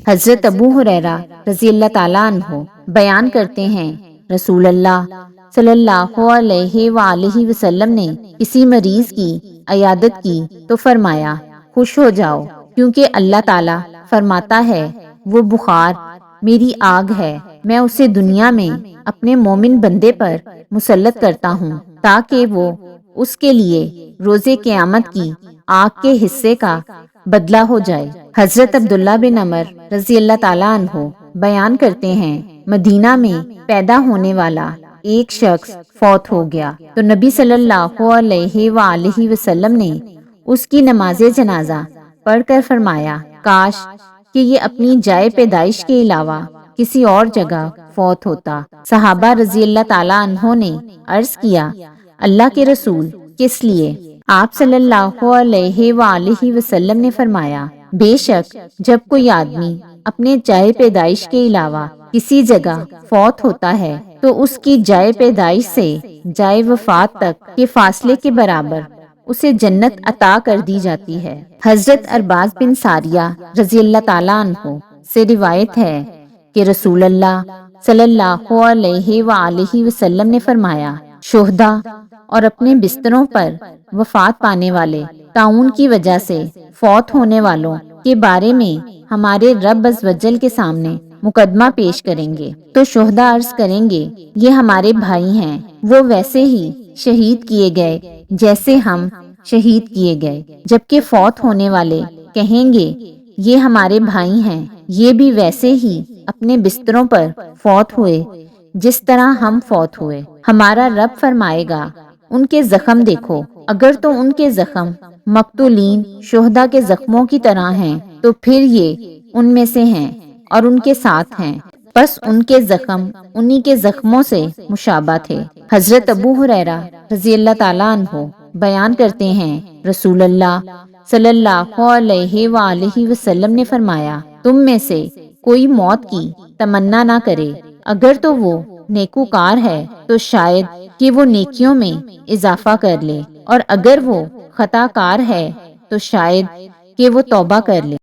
حضرت ابو ہریرہ رضی اللہ تعالیٰ عنہ بیان کرتے ہیں، رسول اللہ صلی اللہ علیہ وآلہ وسلم نے کسی مریض کی عیادت کی تو فرمایا، خوش ہو جاؤ، کیونکہ اللہ تعالیٰ فرماتا ہے، وہ بخار میری آگ ہے، میں اسے دنیا میں اپنے مومن بندے پر مسلط کرتا ہوں تاکہ وہ اس کے لیے روز قیامت کی آگ کے حصے کا بدلہ ہو جائے۔ حضرت عبداللہ بن عمر رضی اللہ تعالیٰ عنہ بیان کرتے ہیں، مدینہ میں پیدا ہونے والا ایک شخص فوت ہو گیا تو نبی صلی اللہ علیہ وآلہ وسلم نے اس کی نماز جنازہ پڑھ کر فرمایا، کاش کہ یہ اپنی جائے پیدائش کے علاوہ کسی اور جگہ فوت ہوتا۔ صحابہ رضی اللہ تعالیٰ عنہ نے عرض کیا، اللہ کے رسول، کس لیے؟ آپ صلی اللہ علیہ وآلہ وسلم نے فرمایا، بے شک جب کوئی آدمی اپنے جائے پیدائش کے علاوہ کسی جگہ فوت ہوتا ہے تو اس کی جائے پیدائش سے جائے وفات تک کے فاصلے کے برابر اسے جنت عطا کر دی جاتی ہے۔ حضرت ارباز بن ساریہ رضی اللہ تعالیٰ عنہ سے روایت ہے کہ رسول اللہ صلی اللہ علیہ وآلہ وسلم نے فرمایا، شہداء اور اپنے بستروں پر وفات پانے والے طاعون کی وجہ سے فوت ہونے والوں کے بارے میں ہمارے رب عز و جل کے سامنے مقدمہ پیش کریں گے تو شہداء عرض کریں گے، یہ ہمارے بھائی ہیں، وہ ویسے ہی شہید کیے گئے جیسے ہم شہید کیے گئے، جبکہ فوت ہونے والے کہیں گے، یہ ہمارے بھائی ہیں، یہ بھی ویسے ہی اپنے بستروں پر فوت ہوئے جس طرح ہم فوت ہوئے۔ ہمارا رب فرمائے گا، ان کے زخم دیکھو، اگر تو ان کے زخم مقتولین شہداء کے زخموں کی طرح ہیں تو پھر یہ ان میں سے ہیں اور ان کے ساتھ ہیں، بس ان کے زخم انہی کے زخموں سے مشابہ تھے۔ حضرت ابو ہریرہ رضی اللہ تعالیٰ عنہ بیان کرتے ہیں، رسول اللہ صلی اللہ علیہ وآلہ وسلم نے فرمایا، تم میں سے کوئی موت کی تمنا نہ کرے، اگر تو وہ نیکوکار ہے تو شاید کہ وہ نیکیوں میں اضافہ کر لے، اور اگر وہ خطا کار ہے تو شاید کہ وہ توبہ کر لے۔